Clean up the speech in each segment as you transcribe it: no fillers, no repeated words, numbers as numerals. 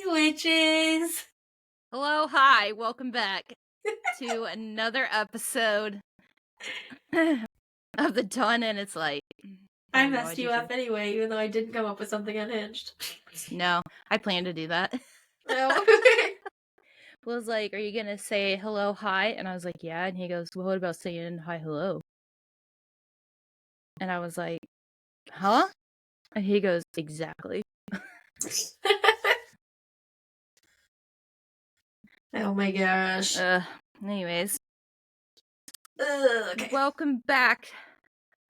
witches! Hello, hi, welcome back to another episode of The Dawn and Its Light. I messed you up anyway, even though I didn't come up with something unhinged. No, I plan to do that. No. Was like, are you gonna say hello, hi? And I was like, yeah. And he goes, well, what about saying hi, hello? And I was like, huh? And he goes, exactly. Oh my gosh. Anyways. Okay. Welcome back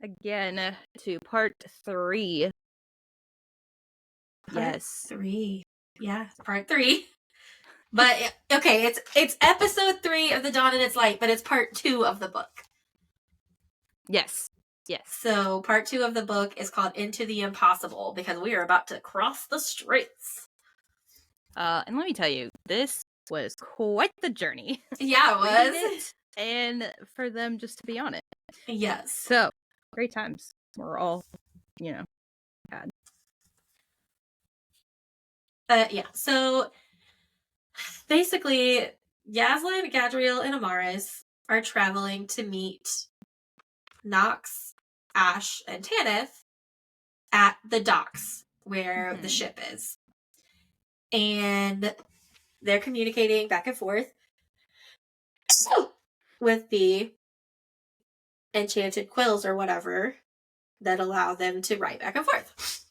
again to part 3. Part yes. 3. Yeah, part 3. But, okay, it's episode 3 of The Dawn and Its Light, but it's part 2 of the book. Yes. Yes. So, part 2 of the book is called Into the Impossible, because we are about to cross the straits. And let me tell you, this was quite the journey. Yeah, it was. And for them just to be on it. Yes. So, great times. We're all, had. Yeah, so basically, Yaslin, Gadriel, and Amaris are traveling to meet Nox, Ash, and Tanith at the docks where the ship is. And they're communicating back and forth with the enchanted quills or whatever that allow them to write back and forth.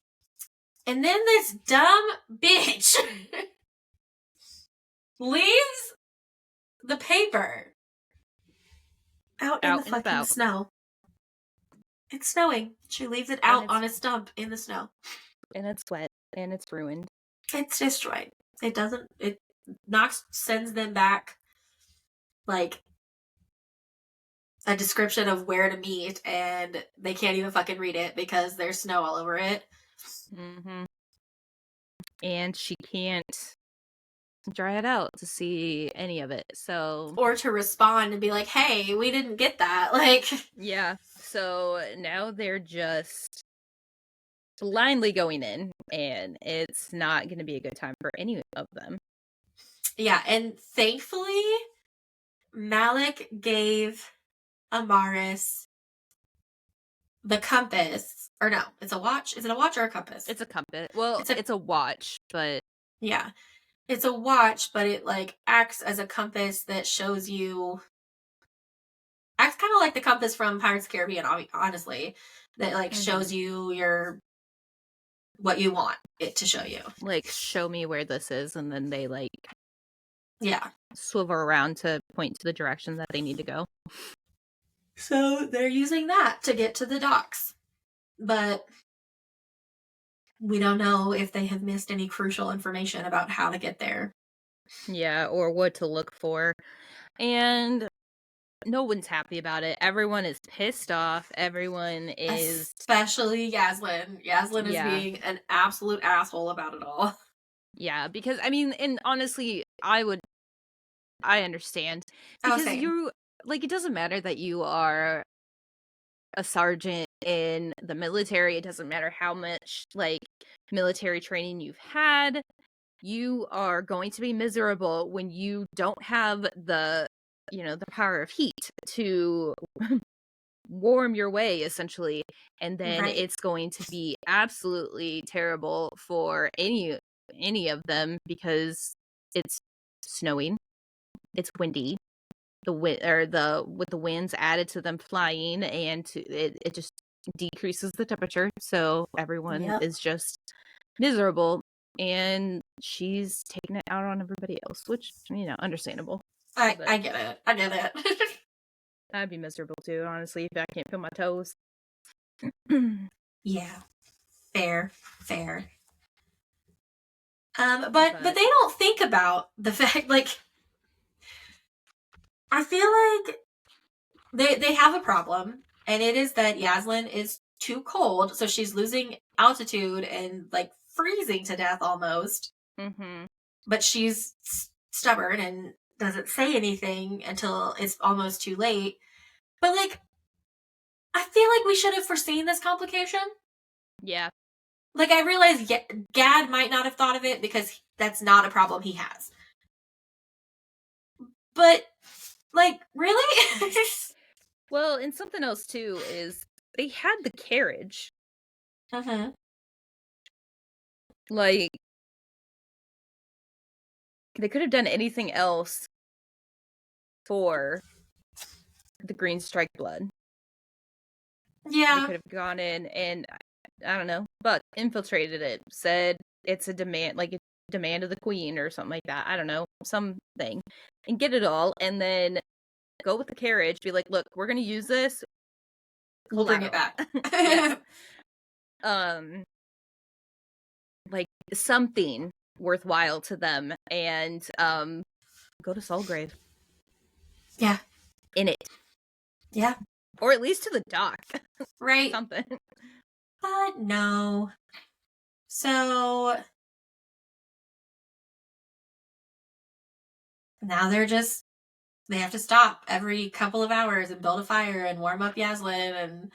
And then this dumb bitch leaves the paper out in the fucking snow. It's snowing. She leaves it out on a stump in the snow. And it's wet. And it's ruined. It's destroyed. Nox sends them back, like, a description of where to meet, and they can't even fucking read it because there's snow all over it. Mm-hmm. And she can't dry it out to see any of it, so... Or to respond and be like, hey, we didn't get that, like... Yeah, so now they're just blindly going in, and it's not going to be a good time for any of them. Yeah, and thankfully, Malik gave Amaris the compass. Or no, it's a watch. Is it a watch or a compass? It's a compass. Well, it's a watch, but... Yeah. It's a watch, but it, like, acts as a compass that shows you... Acts kind of like the compass from Pirates of the Caribbean, honestly. That, like, shows you what you want it to show you. Like, show me where this is, and then they, like... Yeah. Swivel around to point to the direction that they need to go. So they're using that to get to the docks. But we don't know if they have missed any crucial information about how to get there. Yeah, or what to look for. And no one's happy about it. Everyone is pissed off. Everyone is... Especially Yaslin. Yaslin is being an absolute asshole about it all. Yeah, because, I mean, and honestly, I understand. Because it doesn't matter that you are a sergeant in the military. It doesn't matter how much, like, military training you've had. You are going to be miserable when you don't have the power of heat to warm your way, essentially. And then it's going to be absolutely terrible for any of them because it's snowing, it's windy, with the winds added to them flying, and it just decreases the temperature, so everyone is just miserable, and she's taking it out on everybody else, which, understandable. I get it. I'd be miserable too, honestly, if I can't feel my toes. Yeah. Fair. But they don't think about the fact, like, I feel like they have a problem, and it is that Yaslin is too cold, so she's losing altitude and, like, freezing to death almost. Mm-hmm. But she's stubborn and doesn't say anything until it's almost too late. But, like, I feel like we should have foreseen this complication. Yeah. Like, I realize Gad might not have thought of it because That's not a problem he has. But, like, really? Well, and something else, too, is they had the carriage. Mm-hmm. Like, they could have done anything else for the Green Strike blood. Yeah. They could have gone in and, I don't know, but infiltrated it, said it's a demand, like a demand of the queen or something like that. I don't know, something. And get it all, and then go with the carriage, be like, look, we're going to use this. We'll bring it back. Yeah. Like, something worthwhile to them, and go to Solgrave. Yeah. In it. Yeah. Or at least to the dock. Right. Something. But no. So now they have to stop every couple of hours and build a fire and warm up Yaslin, and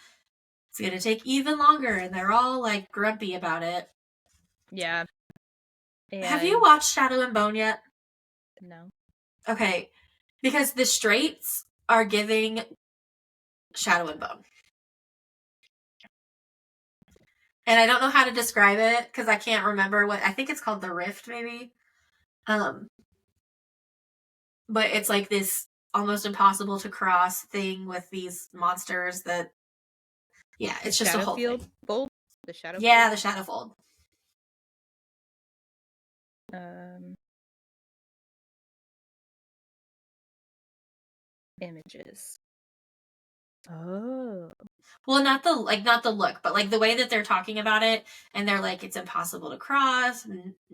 it's gonna take even longer, and they're all like grumpy about it. Yeah. And have you watched Shadow and Bone yet? No. Okay. Because the Straits are giving Shadow and Bone. And I don't know how to describe it because I can't remember what, I think it's called the Rift, maybe. But it's like this almost impossible to cross thing with these monsters that, yeah, it's just a whole thing. Fold? The Shadow Yeah, the Shadowfold. Images. Oh. Well, not the look, but like the way that they're talking about it, and they're like, it's impossible to cross.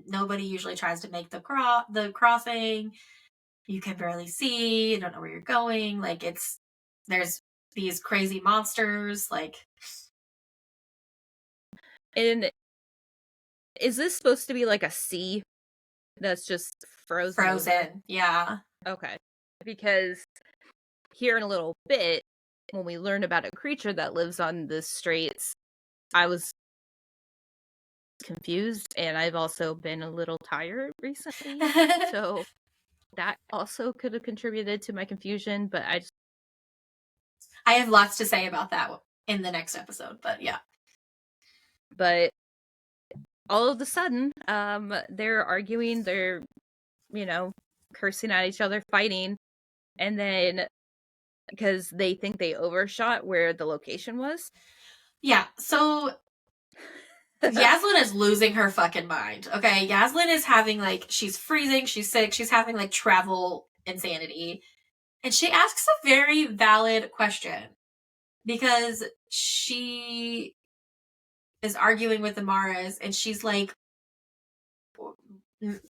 Nobody usually tries to make the crossing. You can barely see. You don't know where you're going. Like there's these crazy monsters. Like, and is this supposed to be like a sea that's just frozen? Over? Yeah. Okay, because here in a little bit, when we learn about a creature that lives on the Straits, I was confused, and I've also been a little tired recently, so that also could have contributed to my confusion, but I have lots to say about that in the next episode, but yeah. But all of a sudden, they're arguing, they're, cursing at each other, fighting, and then because they think they overshot where the location was. Yeah, so Yaslin is losing her fucking mind. Okay, Yaslin is having she's freezing, she's sick, she's having travel insanity. And she asks a very valid question because she is arguing with Amaris, and she's like,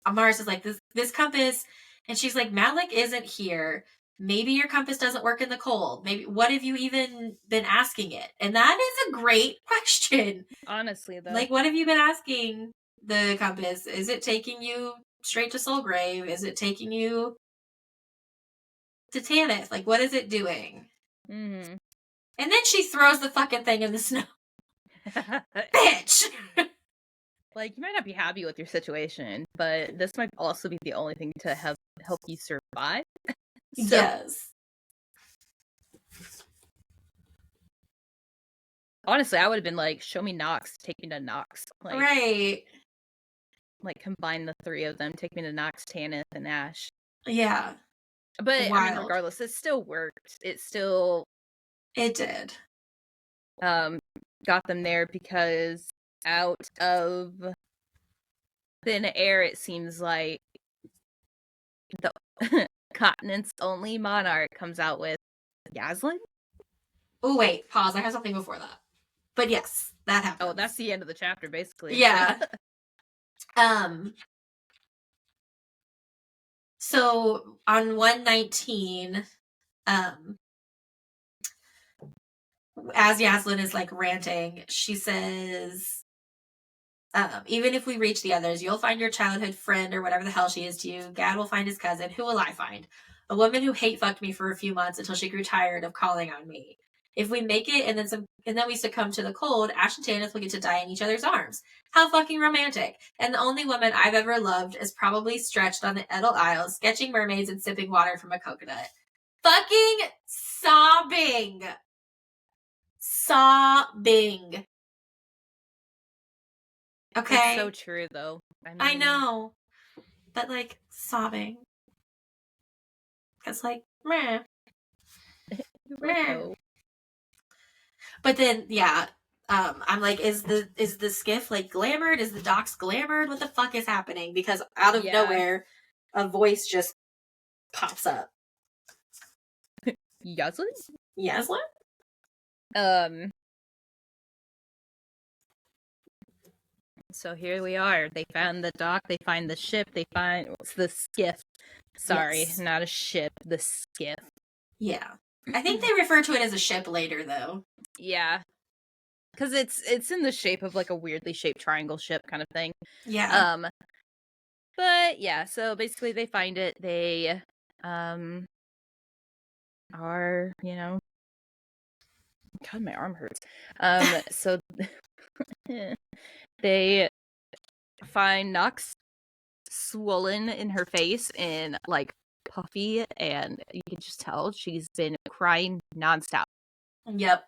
Amaris is like, this compass, and she's like, Malik isn't here. Maybe your compass doesn't work in the cold. Maybe, what have you even been asking it? And that is a great question. Honestly, though. Like, what have you been asking the compass? Is it taking you straight to Soulgrave? Is it taking you to Tanith? Like, what is it doing? Mm-hmm. And then she throws the fucking thing in the snow. Bitch! Like, you might not be happy with your situation, but this might also be the only thing to help you survive. So, yes. Honestly, I would have been like, show me Nox, take me to Nox. Like, right. Like, combine the three of them, take me to Nox, Tanith, and Ash. Yeah. But, I mean, regardless, it still worked. It did. Got them there because out of thin air, it seems like the continent's only monarch comes out with Yaslin. Oh, wait, pause. I have something before that. But yes, that happens. Oh, that's the end of the chapter, basically. Yeah. So on 119, as Yaslin is ranting, she says, even if we reach the others, you'll find your childhood friend or whatever the hell she is to you. Gad will find his cousin. Who will I find? A woman who hate fucked me for a few months until she grew tired of calling on me. If we make it and and then we succumb to the cold, Ash and Tanith will get to die in each other's arms. How fucking romantic. And the only woman I've ever loved is probably stretched on the Edel Isles, sketching mermaids and sipping water from a coconut. Fucking sobbing. Sobbing. Okay? It's so true, though. I know. But, like, sobbing. Because, like, meh. Meh. But then, yeah, I'm like, is the skiff, like, glamored? Is the docks glamored? What the fuck is happening? Because out of nowhere, a voice just pops up. Yaslin? Yaslin? So here we are. They found the dock, they find the ship, they find the skiff. Sorry, not a ship, the skiff. Yeah. I think they refer to it as a ship later, though. Yeah. Because it's in the shape of, like, a weirdly shaped triangle ship kind of thing. Yeah. But, yeah, so basically they find it. They, are, you know... God, my arm hurts. So... they find Nox swollen in her face and, like, puffy, and you can just tell she's been crying nonstop. Yep.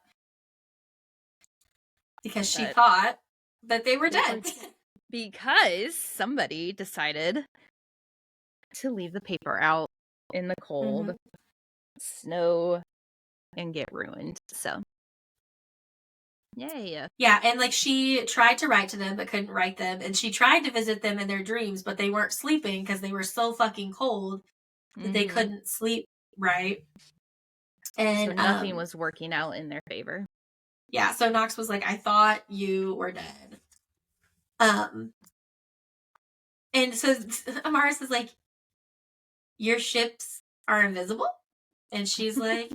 Because she thought that they were dead. Because somebody decided to leave the paper out in the cold, snow, and get ruined. So, yay. Yeah, and, like, she tried to write to them but couldn't write them, and she tried to visit them in their dreams, but they weren't sleeping because they were so fucking cold that they couldn't sleep right. And so nothing was working out in their favor. Yeah, so Nox was like, I thought you were dead. And so Amaris is like, your ships are invisible? And she's like,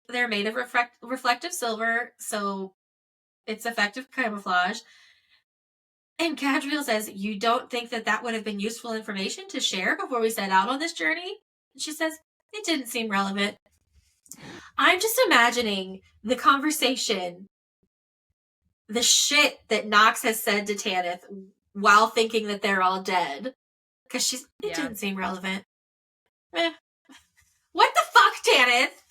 they're made of reflective silver, so it's effective camouflage. And Gadriel says, you don't think that would have been useful information to share before we set out on this journey? And she says, it didn't seem relevant. I'm just imagining the conversation, the shit that Nox has said to Tanith while thinking that they're all dead. Because it didn't seem relevant. What the fuck, Tanith?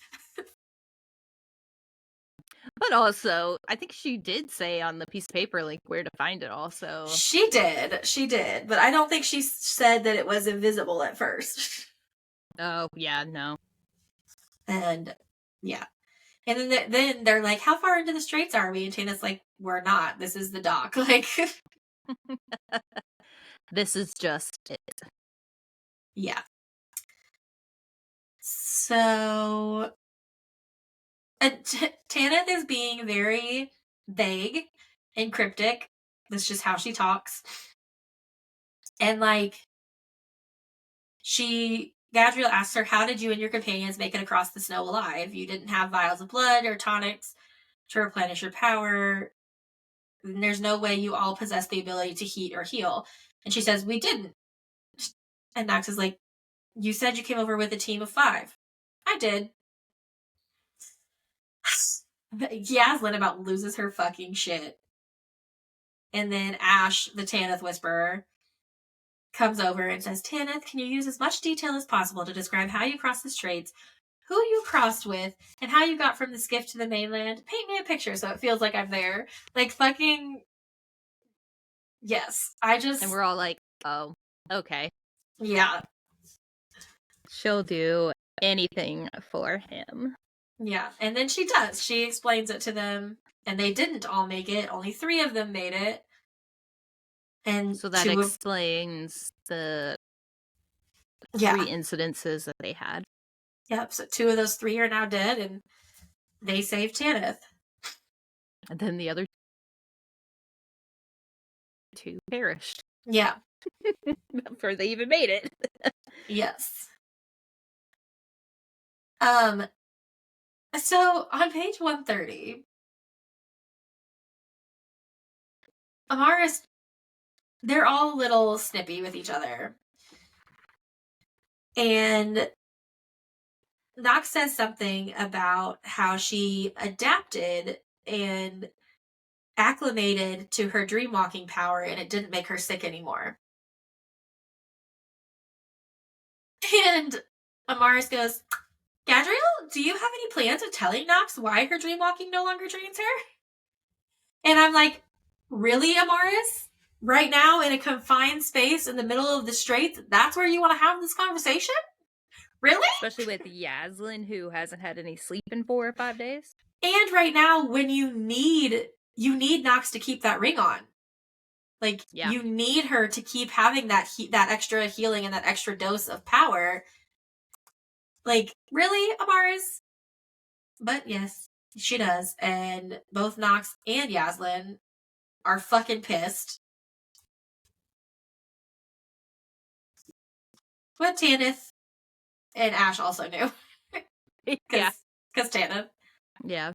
But also, I think she did say on the piece of paper, like, where to find it also. She did. But I don't think she said that it was invisible at first. Oh, yeah, no. And, yeah. And then they're like, how far into the straits are we? And Tanith's like, we're not. This is the dock. Like, this is just it. Yeah. So, Tanith is being very vague and cryptic. That's just how she talks. And, like, Gadriel asks her, how did you and your companions make it across the snow alive? You didn't have vials of blood or tonics to replenish your power. And there's no way you all possess the ability to heat or heal. And she says, we didn't. And Nox is like, you said you came over with a team of 5. I did. Yaslin about loses her fucking shit. And then Ash, the Tanith Whisperer, comes over and says, Tanith, can you use as much detail as possible to describe how you crossed the straits, who you crossed with, and how you got from the skiff to the mainland? Paint me a picture so it feels like I'm there. Like, fucking... Yes. And we're all like, oh, okay. Yeah. She'll do anything for him. Yeah, and then she does. She explains it to them, and they didn't all make it. Only 3 of them made it. And so that explains the 3 incidences that they had. Yep, so 2 of those 3 are now dead, and they saved Tanith. And then the other 2 perished. Yeah. Before they even made it. Yes. So, on page 130, Amaris, they're all a little snippy with each other. And Nox says something about how she adapted and acclimated to her dream walking power, and it didn't make her sick anymore. And Amaris goes, Gadriel, do you have any plans of telling Nox why her dream walking no longer drains her? And I'm like, really, Amaris? Right now, in a confined space in the middle of the Straits, that's where you want to have this conversation? Really? Especially with Yaslin, who hasn't had any sleep in 4 or 5 days. And right now, when you need Nox to keep that ring on. Like, you need her to keep having that extra healing and that extra dose of power. Like, really, Amaris? But yes, she does. And both Nox and Yaslin are fucking pissed. But Tanith and Ash also knew. Yeah. Because Tanith. Yeah.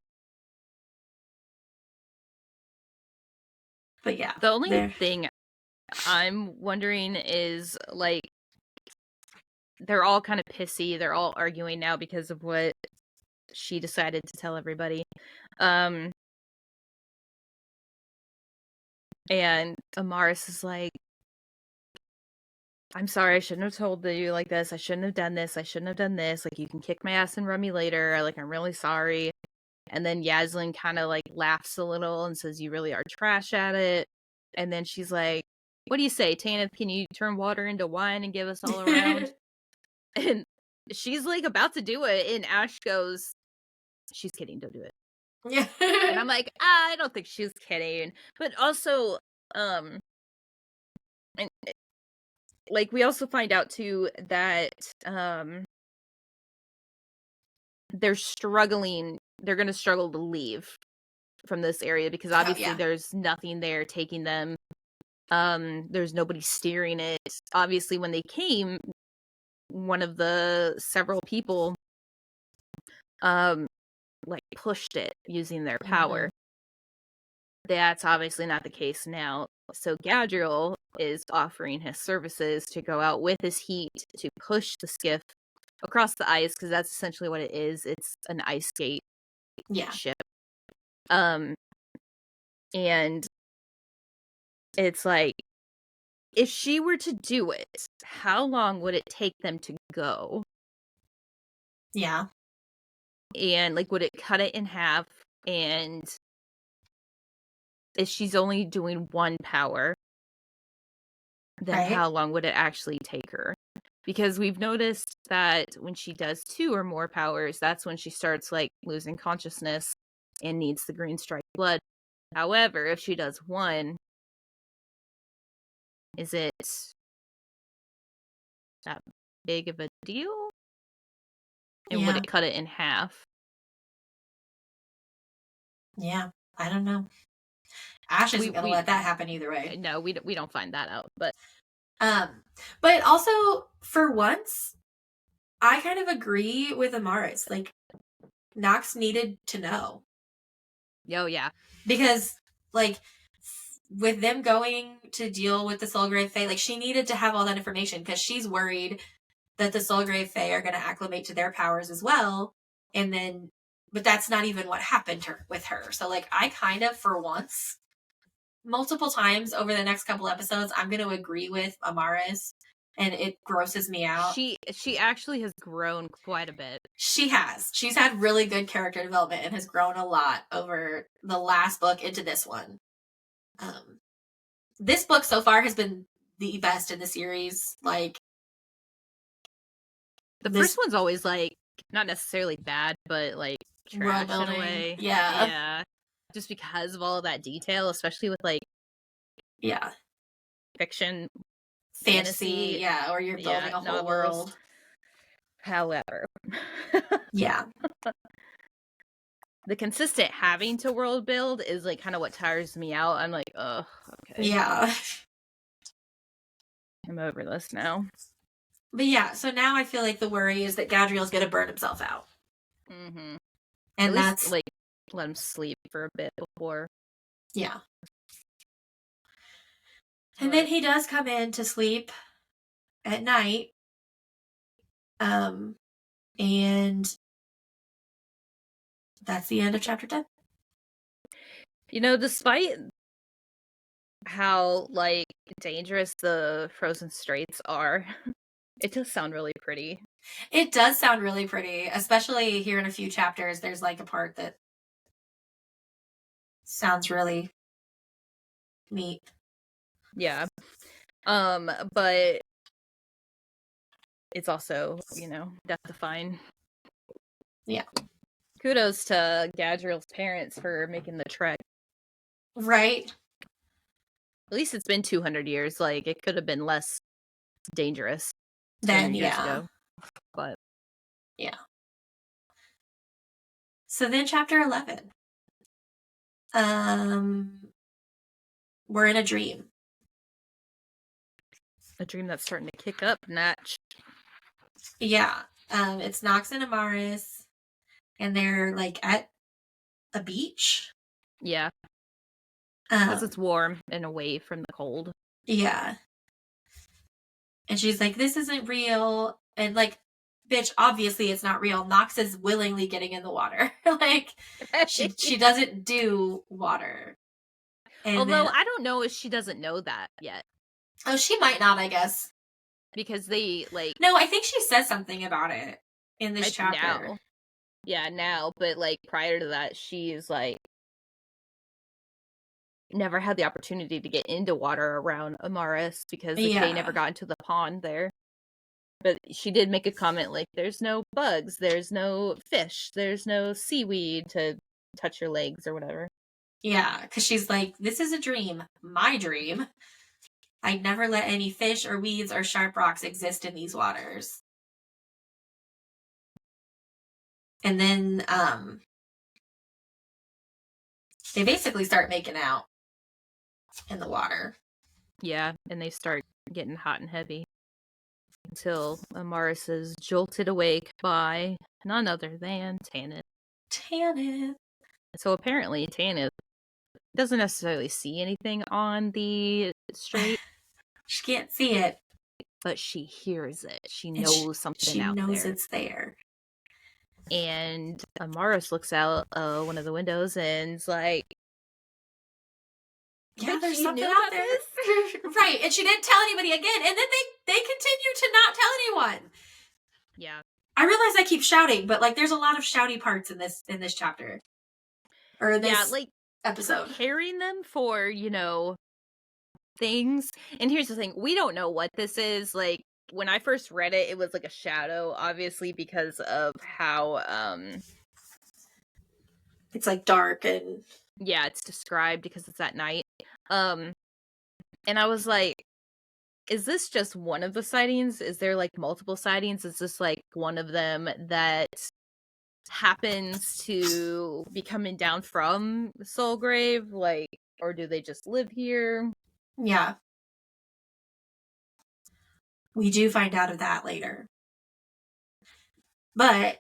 But yeah. The only thing I'm wondering is, like, they're all kind of pissy. They're all arguing now because of what she decided to tell everybody. And Amaris is like, I'm sorry, I shouldn't have told you like this. I shouldn't have done this. I shouldn't have done this. Like, you can kick my ass and run me later. Like, I'm really sorry. And then Yaslin kind of, like, laughs a little and says, you really are trash at it. And then she's like, what do you say, Tanith? Can you turn water into wine and give us all around? And she's, like, about to do it. And Ash goes, she's kidding. Don't do it. Yeah. And I'm like, I don't think she's kidding. But also, and, like, we also find out, too, that they're struggling. They're going to struggle to leave from this area because obviously there's nothing there taking them. There's nobody steering it. Obviously, when they came, one of the several people like pushed it using their power. That's obviously not the case now. So Gadriel is offering his services to go out with his heat to push the skiff across the ice, because that's essentially what it is. It's an ice skate ship. And it's like, if she were to do it, how long would it take them to go? Yeah. And, like, would it cut it in half? And if she's only doing one power, then how long would it actually take her? Because we've noticed that when she does 2 or more powers, that's when she starts, like, losing consciousness and needs the green stripe blood. However, if she does 1, is it that big of a deal? And would it cut it in half? Yeah, I don't know. Ash isn't going to let that happen either way. No, we don't find that out. But also, for once, I kind of agree with Amaris. Like, Nox needed to know. Oh, yeah. Because, like, with them going to deal with the Soulgrave Fae, like, she needed to have all that information because she's worried that the Soulgrave Fae are going to acclimate to their powers as well. And then, but that's not even what happened with her. So, like, I kind of, for once, multiple times over the next couple episodes, I'm going to agree with Amaris, and it grosses me out. She actually has grown quite a bit. She has. She's had really good character development and has grown a lot over the last book into this one. This book so far has been the best in the series. Like, the first one's always, like, not necessarily bad, but, like, trash in a way. Yeah. Just because of all of that detail, especially with, like, fiction, fantasy, yeah, or you're building a whole world. However, yeah, the consistent having to world build is, like, kind of what tires me out. I'm like, ugh, okay. Yeah. I'm over this now. But yeah, so now I feel like the worry is that Gadriel's going to burn himself out. Mm-hmm. And at that's least, like, let him sleep for a bit before. Yeah. And then he does come in to sleep at night. And that's the end of chapter 10. Despite how, like, dangerous the frozen straits are, it does sound really pretty. It does sound really pretty, especially here in a few chapters. There's like a part that sounds really neat. Yeah. But it's also, death-defying. Yeah. Kudos to Gadriel's parents for making the trek. Right. At least it's been 200 years. Like, it could have been less dangerous Then, 200 years ago. But yeah. So then chapter 11. We're in a dream. A dream that's starting to kick up, Natch. Yeah. It's Nox and Amaris, and they're like at a beach. Yeah. Because it's warm and away from the cold. Yeah. And she's like, this isn't real. And like, bitch, obviously it's not real. Nox is willingly getting in the water. Like, she doesn't do water. And although I don't know if she doesn't know that yet. Oh, she might not, I guess. Because they, like... No, I think she says something about it in this chapter. Now. Yeah, now. But, like, prior to that, she's, like, never had the opportunity to get into water around Amaris because they never got into the pond there. But she did make a comment, like, there's no bugs, there's no fish, there's no seaweed to touch your legs or whatever. Yeah, because she's like, this is a dream. My dream. I never let any fish or weeds or sharp rocks exist in these waters. And then they basically start making out in the water. Yeah, and they start getting hot and heavy. Until Amaris is jolted awake by none other than Tanith. So apparently Tanith doesn't necessarily see anything on the strait. She can't see it. But she hears it. She knows something out there. She knows it's there. And Amaris looks out one of the windows and is like, yeah, there's something out there. Right, and she didn't tell anybody again. And then they continue to not tell anyone. Yeah. I realize I keep shouting, but like there's a lot of shouty parts in this chapter. Or this episode. Preparing them for, things. And here's the thing, we don't know what this is. Like, when I first read it, it was like a shadow, obviously, because of how it's like dark and yeah, it's described because it's at night. And I was like, is this just one of the sightings? Is there like multiple sightings? Is this like one of them that happens to be coming down from Soulgrave? Like, or do they just live here? Yeah. We do find out of that later. But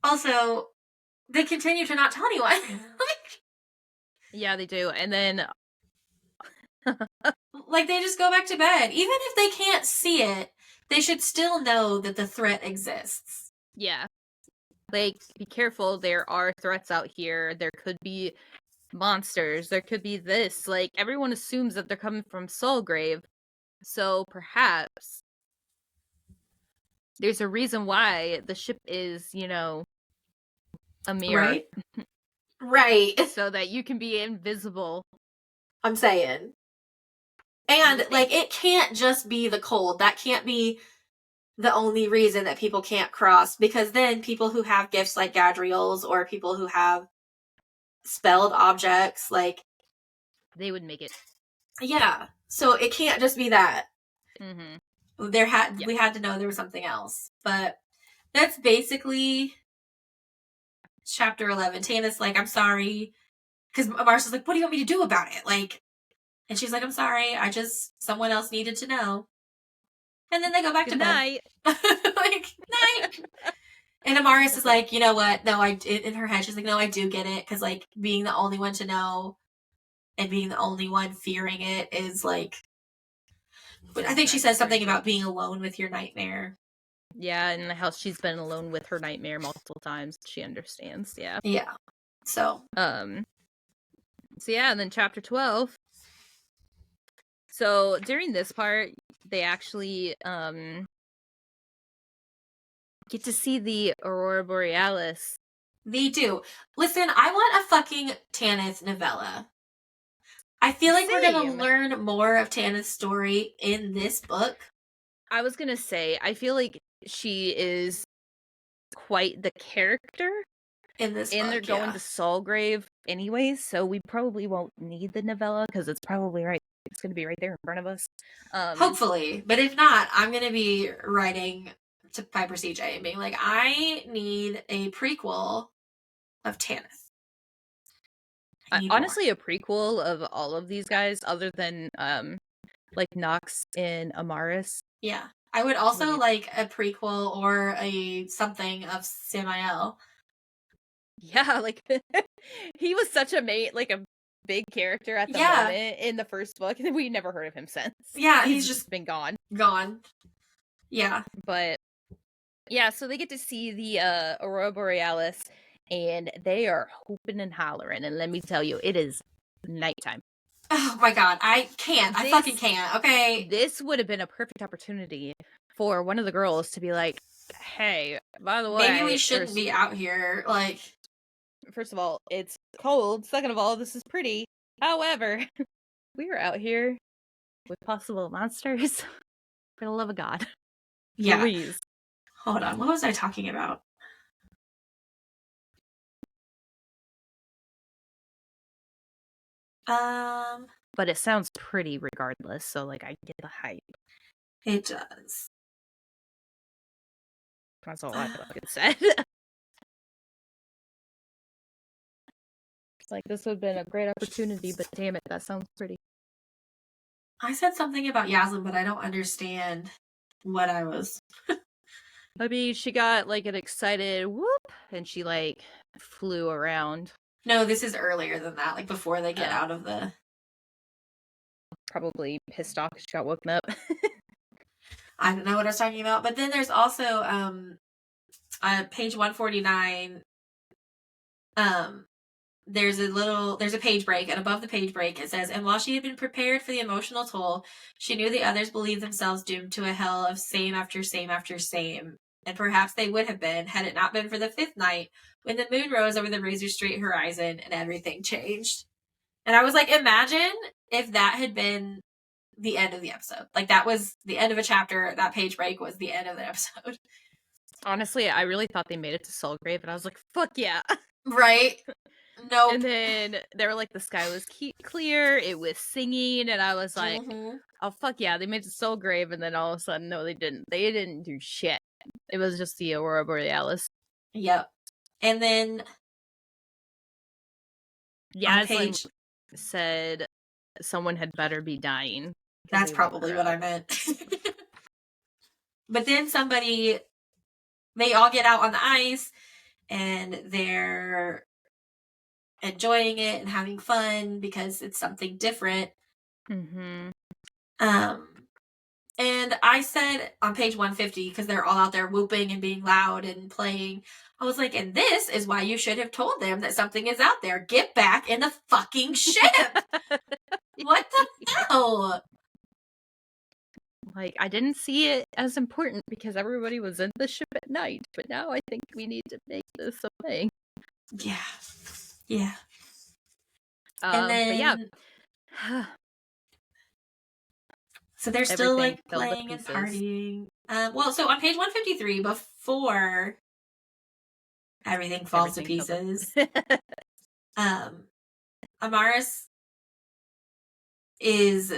also, they continue to not tell anyone. Yeah, they do. And then like they just go back to bed. Even if they can't see it, they should still know that the threat exists. Yeah. Like, be careful, there are threats out here. There could be monsters. There could be this. Like, everyone assumes that they're coming from Soulgrave. So perhaps there's a reason why the ship is, a mirror. Right. So that you can be invisible. I'm saying. And, like, it can't just be the cold. That can't be the only reason that people can't cross. Because then people who have gifts like Gadriel's or people who have spelled objects, like... they would make it. Yeah. So it can't just be that. Mm-hmm. We had to know there was something else. But that's basically chapter 11. Tana's like, I'm sorry. Because Amaris is like, what do you want me to do about it? Like, and she's like, I'm sorry. Someone else needed to know. And then they go back to bed. Like, night. And Amaris is like, you know what? No, in her head, she's like, no, I do get it. Because, like, being the only one to know and being the only one fearing it is, like, I think she says something about being alone with your nightmare. Yeah, and how she's been alone with her nightmare multiple times. She understands, yeah. Yeah. So yeah, and then chapter 12. So during this part, they actually get to see the Aurora Borealis. They do. Listen, I want a fucking Tanith novella. I feel like we're gonna learn more of Tanith's story in this book. I was gonna say, I feel like she is quite the character in this book, and they're going to Solgrave anyways, so we probably won't need the novella because it's probably right. It's going to be right there in front of us. Hopefully, but if not, I'm going to be writing to Piper CJ and being like, I need a prequel of Tanith. Honestly, more. A prequel of all of these guys, other than like Nox and Amaris. Yeah, I would also like a prequel or a something of Samael. Yeah, like he was such a big character at the moment in the first book, and we never heard of him since. Yeah, he's just been gone. Yeah. But yeah, so they get to see the Aurora Borealis, and they are hooping and hollering, and let me tell you, it is nighttime. Oh my god, I can't. I fucking can't. Okay. This would have been a perfect opportunity for one of the girls to be like, hey, by the way, maybe we shouldn't be out here. Like, first of all, it's cold. Second of all, this is pretty. However, we are out here with possible monsters. For the love of God. Yeah. Please. Hold on. What was I talking about? But it sounds pretty regardless, so like I get the hype. It does. That's all I fucking said. Like, this would have been a great opportunity, but damn it, that sounds pretty. I said something about Yasmin, but I don't understand what I was. I mean, she got like an excited whoop, and she like flew around. No, this is earlier than that, like before they get out of the... Probably pissed off because she got woken up. I don't know what I was talking about. But then there's also page 149. There's a page break, and above the page break it says, and while she had been prepared for the emotional toll, she knew the others believed themselves doomed to a hell of same after same after same. And perhaps they would have been, had it not been for the fifth night, when the moon rose over the razor straight horizon and everything changed. And I was like, imagine if that had been the end of the episode. Like, that was the end of a chapter. That page break was the end of the episode. Honestly, I really thought they made it to Solgrave, and I was like, fuck yeah. Right? Nope. And then they were like, the sky was clear, it was singing, and I was like, oh, fuck yeah, they made it to Solgrave, and then all of a sudden, no, they didn't. They didn't do shit. It was just the Aurora Borealis. Yep. And then... Yasmin said someone had better be dying. That's probably what I meant. But then they all get out on the ice, and they're enjoying it and having fun because it's something different. Mm-hmm. And I said on page 150, because they're all out there whooping and being loud and playing, I was like, and this is why you should have told them that something is out there. Get back in the fucking ship! What the hell? Like, I didn't see it as important because everybody was in the ship at night, but now I think we need to make this a thing. Yeah. Yeah. And then... But yeah. So they're still like playing and partying. Well, so on page 153, before everything falls to pieces, Amaris is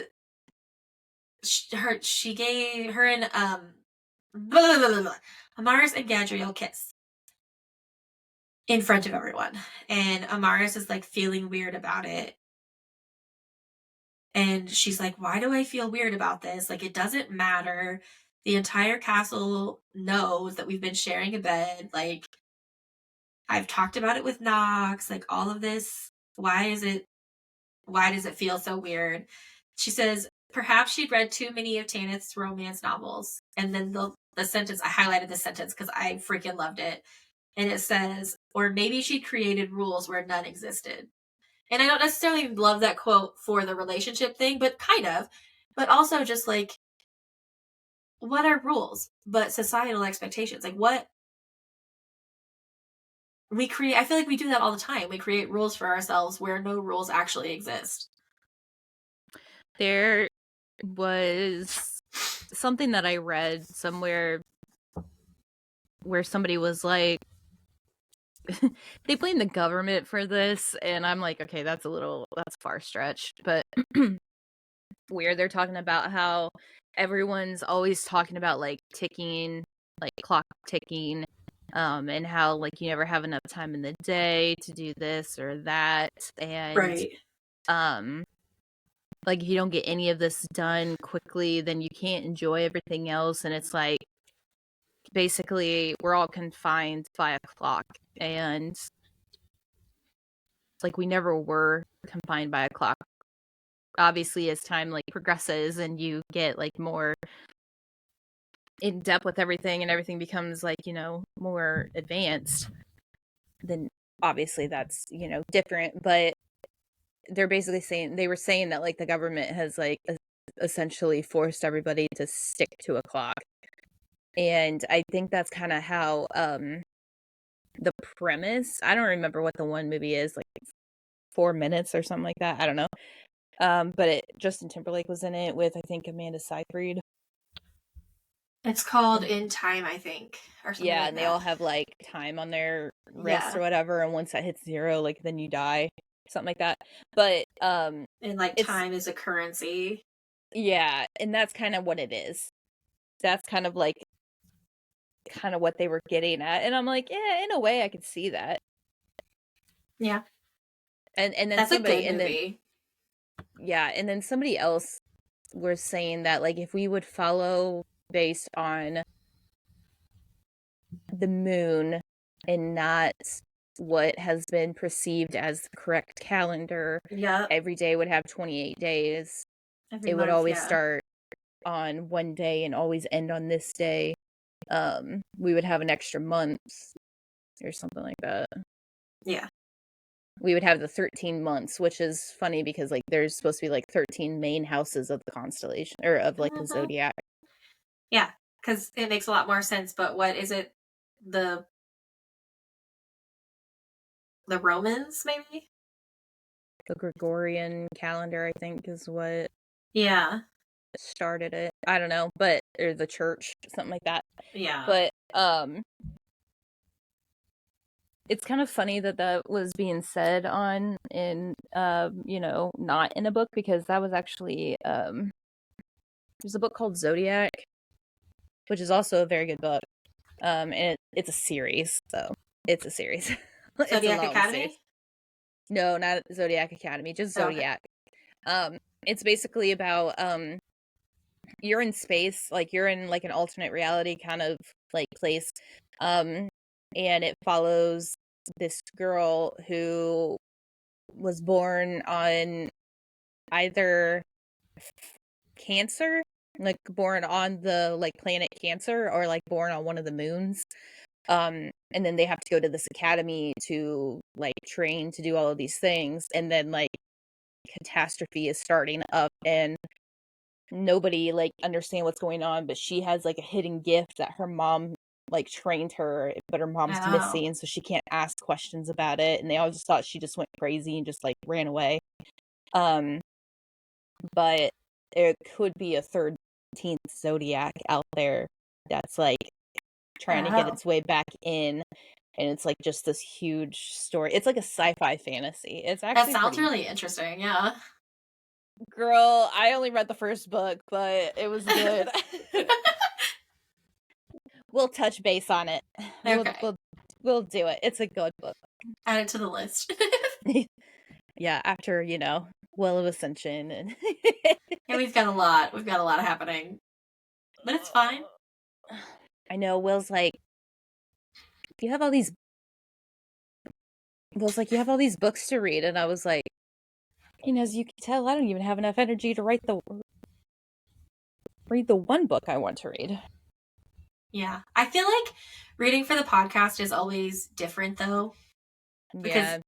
she gave her and Amaris and Gadriel kiss in front of everyone, and Amaris is like feeling weird about it. And she's like, why do I feel weird about this? Like, it doesn't matter. The entire castle knows that we've been sharing a bed. Like, I've talked about it with Nox. Like, all of this. Why does it feel so weird? She says, perhaps she'd read too many of Tanith's romance novels. And then the sentence, I highlighted the sentence because I freaking loved it. and it says, or maybe she created rules where none existed. And I don't necessarily love that quote for the relationship thing, but kind of. But also just like, what are rules but societal expectations? Like, what we create, I feel like we do that all the time. We create rules for ourselves where no rules actually exist. There was something that I read somewhere where somebody was like, they blame the government for this, and I'm like, okay, that's far stretched, but where they're talking about how everyone's always talking about like ticking, like clock ticking, and how like you never have enough time in the day to do this or that, and right. like if you don't get any of this done quickly, then you can't enjoy everything else, and it's like basically we're all confined by a clock, and like we never were confined by a clock. Obviously, as time like progresses and you get like more in depth with everything and everything becomes like, you know, more advanced, then obviously that's, you know, different. But they're basically saying, they were saying that like the government has like essentially forced everybody to stick to a clock. And I think that's kind of how the premise, I don't remember what the one movie is, like 4 minutes or something like that. I don't know. But Justin Timberlake was in it with, I think, Amanda Seyfried. It's called In Time, I think, or something Yeah, like and they that. all have like time on their wrist Yeah. or whatever, and once that hits 0, like then you die, something like that. But And like it's time is a currency. yeah, and that's kind of what it is. That's kind of like kind of what they were getting at, and I'm like, yeah, in a way, I could see that. Yeah. And then That's a somebody, good and then movie. yeah, and then somebody else was saying that like if we would follow based on the moon and not what has been perceived as the correct calendar, Yep. every day would have 28 days. Every It would month, always yeah. start on one day and always end on this day. We would have an extra month or something like that. Yeah. We would have the 13 months, which is funny because like there's supposed to be like 13 main houses of the constellation or of like the zodiac. Yeah, because it makes a lot more sense. But what is it? The Romans, maybe? The Gregorian calendar, I think, is what Yeah. started it. I don't know, but or the church, something like that. Yeah. But it's kind of funny that that was being said on in you know, not in a book, because that was actually there's a book called Zodiac, which is also a very good book. And it's a series, so it's a series. It's a Zodiac long series. Academy? No, not Zodiac Academy, just Zodiac. Okay. It's basically about you're in space, like you're in like an alternate reality kind of like place. And it follows this girl who was born on either Cancer, like born on the like planet Cancer, or like born on one of the moons. And then they have to go to this academy to like train to do all of these things, and then like catastrophe is starting up and nobody like understand what's going on, but she has like a hidden gift that her mom like trained her, but her mom's missing, so she can't ask questions about it, and they all just thought she just went crazy and just like ran away. But there could be a 13th zodiac out there that's like trying to get its way back in, and it's like just this huge story. It's like a sci-fi fantasy. It's actually that sounds really interesting. Yeah. Girl, I only read the first book, but it was good. We'll touch base on it. Okay. We'll do it. It's a good book. Add it to the list. Yeah, after, you know, Well of Ascension and Yeah, we've got a lot. We've got a lot happening. But it's fine. I know Will's like, you have all these books to read, and I was like, you know, as you can tell, I don't even have enough energy to read the one book I want to read. Yeah. I feel like reading for the podcast is always different though. Because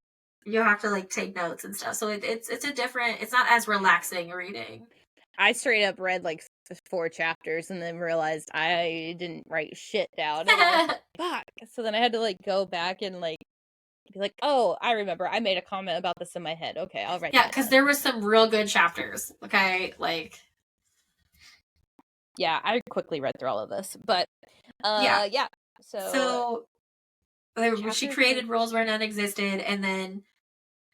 you have to like take notes and stuff. So it's a different, it's not as relaxing reading. I straight up read like 4 chapters and then realized I didn't write shit down. And I was like, fuck. So then I had to like go back and like be like, oh, I remember. I made a comment about this in my head. Okay, I'll write. Yeah, because there was some real good chapters. Okay, like. Yeah, I quickly read through all of this, but yeah. So she created rules where none existed, and then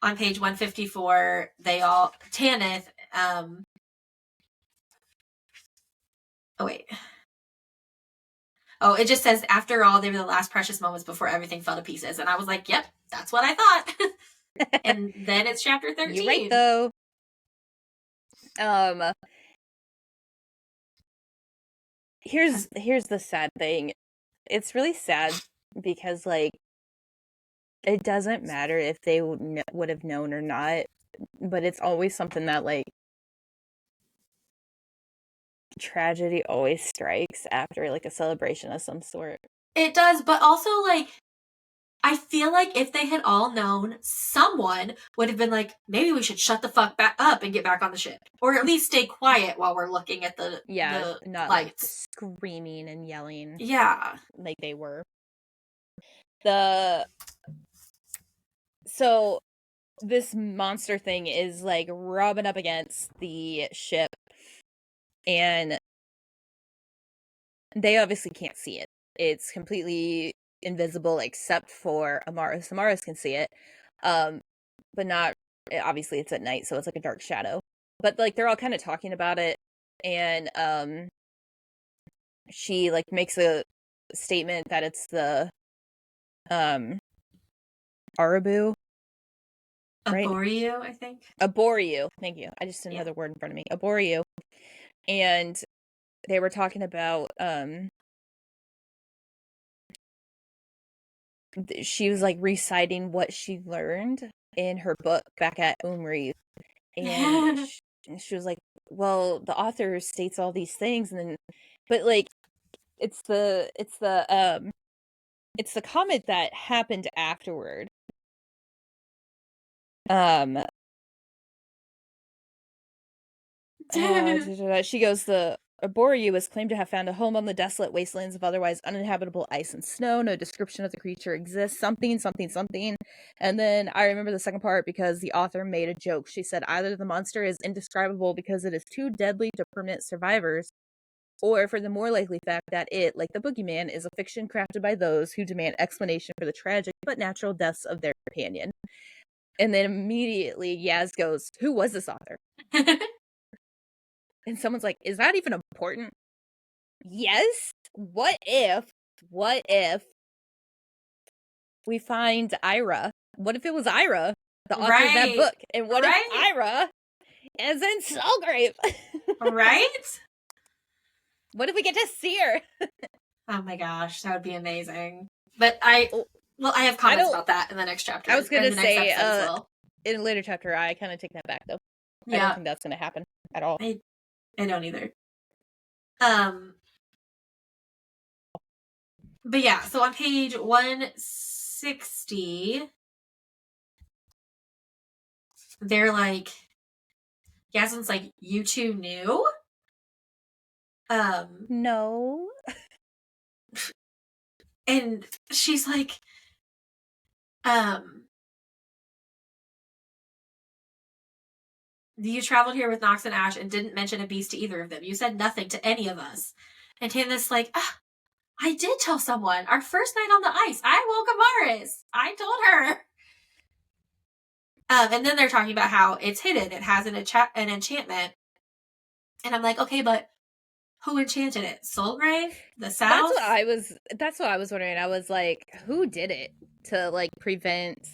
on page 154, Tanith. Oh wait. Oh, it just says, after all, they were the last precious moments before everything fell to pieces. And I was like, yep, that's what I thought. And then it's chapter 13. You're right, though. Here's the sad thing. It's really sad because, like, it doesn't matter if they would have known or not, but it's always something that, like, tragedy always strikes after, like, a celebration of some sort. It does, but also, like, I feel like if they had all known, someone would have been like, maybe we should shut the fuck back up and get back on the ship. Or at least stay quiet while we're looking at the not lights. Like screaming and yelling. Yeah. Like they were. So this monster thing is like rubbing up against the ship, and they obviously can't see it. It's completely invisible except for Amaris. Amaris can see it, but not. Obviously, it's at night, so it's like a dark shadow. But like they're all kind of talking about it, and she like makes a statement that it's the Arabu. Right? Aboreau, I think. Aboreau. Thank you. I just didn't have the word in front of me. Aboreau. And they were talking about she was like reciting what she learned in her book back at Umri, and she was like, well, the author states all these things, and then but like it's the comment that happened afterward. She goes, the Arboreal is claimed to have found a home on the desolate wastelands of otherwise uninhabitable ice and snow. No description of the creature exists. Something. And then I remember the second part because the author made a joke. She said either the monster is indescribable because it is too deadly to permit survivors, or for the more likely fact that it, like the boogeyman, is a fiction crafted by those who demand explanation for the tragic but natural deaths of their companion. And then immediately Yaz goes, who was this author? And someone's like, is that even important? Yes. What if we find Ira? What if it was Ira, the author of that book? And what if Ira is in Soulgrave? Right? What if we get to see her? Oh my gosh, that would be amazing. But I have comments about that in the next chapter. I was going to say, in a later chapter, I kind of take that back, though. Yeah. I don't think that's going to happen at all. I don't either. But yeah, so on page 160, they're like, Yasmin's like, you two knew? No. And she's like, you traveled here with Nox and Ash and didn't mention a beast to either of them. You said nothing to any of us. And Tanith's like, I did tell someone. Our first night on the ice. I woke Amaris. I told her. And then they're talking about how it's hidden. It has an enchantment. And I'm like, okay, but who enchanted it? Soulgrave? The South? That's what I was wondering. I was like, who did it to like prevent,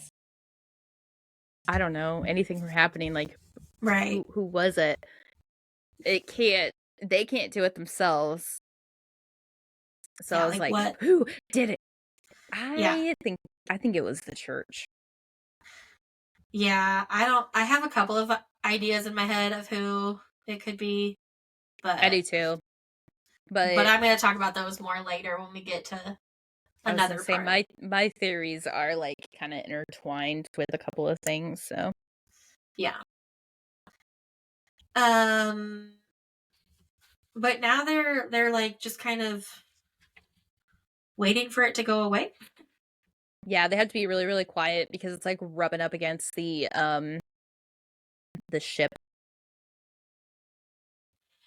I don't know, anything from happening? Like, right? Who was it? They can't do it themselves. So I was like, what? Who did it? I think it was the church. Yeah, I have a couple of ideas in my head of who it could be, but I do too. But I'm going to talk about those more later when we get to another part. My theories are like kind of intertwined with a couple of things, so yeah. But now they're like just kind of waiting for it to go away. Yeah, they have to be really, really quiet because it's like rubbing up against the ship.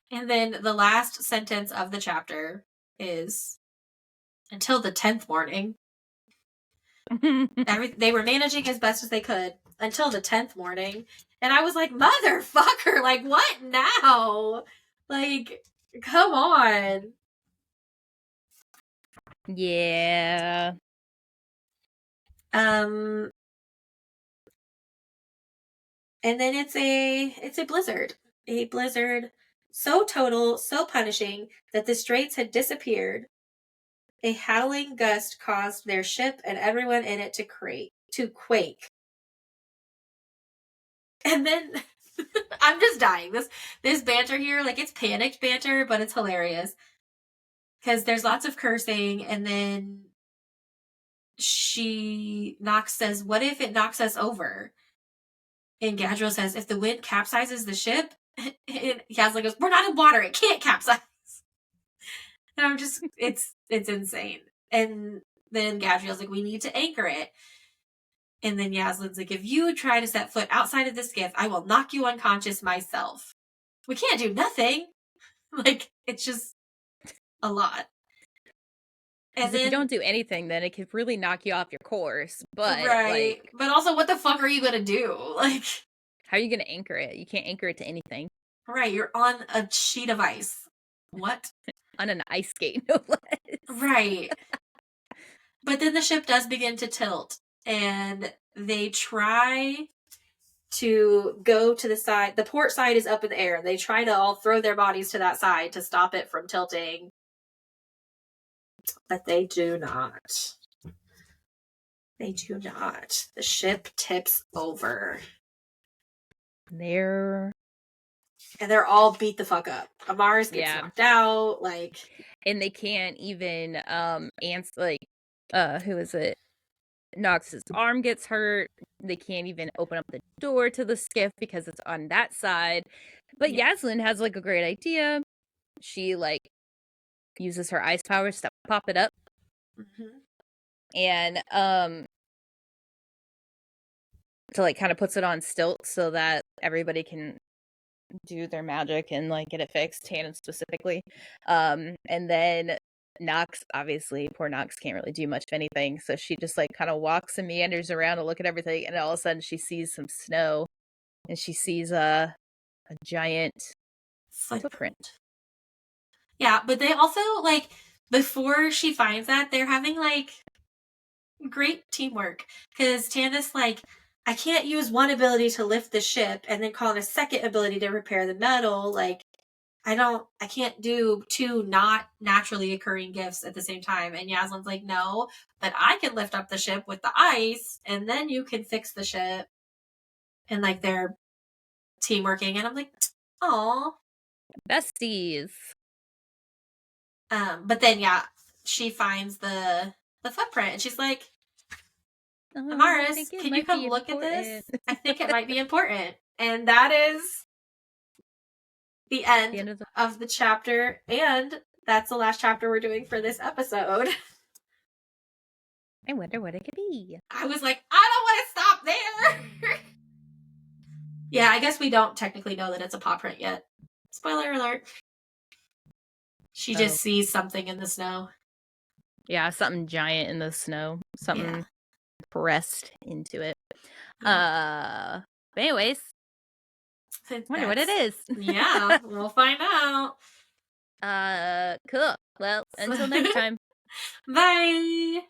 And then the last sentence of the chapter is, until the 10th morning. They were managing as best as they could until the 10th morning. And I was like, motherfucker, like, what now? Like, come on. Yeah. And then it's a blizzard. A blizzard so total, so punishing that the straits had disappeared. A howling gust caused their ship and everyone in it to quake. And then I'm just dying. This banter here, like, it's panicked banter, but it's hilarious. Because there's lots of cursing, and then Knox says, what if it knocks us over? And Gadriel says, if the wind capsizes the ship, and Yaslin goes, we're not in water, it can't capsize. And I'm just, it's insane. And then Gadriel's like, we need to anchor it. And then Yaslin's like, if you try to set foot outside of the skiff, I will knock you unconscious myself. We can't do nothing. Like, it's just a lot. And if you don't do anything, then it could really knock you off your course. But right. like, but also, what the fuck are you gonna do? Like, how are you gonna anchor it? You can't anchor it to anything. Right, you're on a sheet of ice. What? On an ice skate, no less. Right. But then the ship does begin to tilt, and they try to go to the side. The port side is up in the air. They try to all throw their bodies to that side to stop it from tilting. But they do not. They do not. The ship tips over. They're all beat the fuck up. Amaris gets knocked out, like, and they can't even answer, like, who is it? Nox's arm gets hurt. They can't even open up the door to the skiff because it's on that side. But Yaslin has like a great idea. She like uses her ice powers to pop it up. Mm-hmm. And to like kind of puts it on stilts so that everybody can do their magic and like get it fixed, Tannen specifically. And then Nox, obviously, poor Nox can't really do much of anything, so she just like kind of walks and meanders around to look at everything, and all of a sudden she sees some snow, and she sees a giant footprint. Yeah, but they also, like, before she finds that, they're having like great teamwork, because Tannen's like, I can't use one ability to lift the ship and then call in a second ability to repair the metal. Like, I can't do two not naturally occurring gifts at the same time. And Yaslin's like, no, but I can lift up the ship with the ice and then you can fix the ship. And like, they're teamworking. And I'm like, aw. Besties. But then, yeah, she finds the footprint and she's like, Amaris, can you come look at this? I think it might be important. And that is the end of the chapter, and that's the last chapter we're doing for this episode. I wonder what it could be. I was like, I don't want to stop there. Yeah, I guess we don't technically know that it's a paw print yet. Spoiler alert. She just sees something in the snow. Yeah, something giant in the snow. Something pressed into it. But anyways, wonder what it is. Yeah, we'll find out. Cool. Well, until next time. Bye.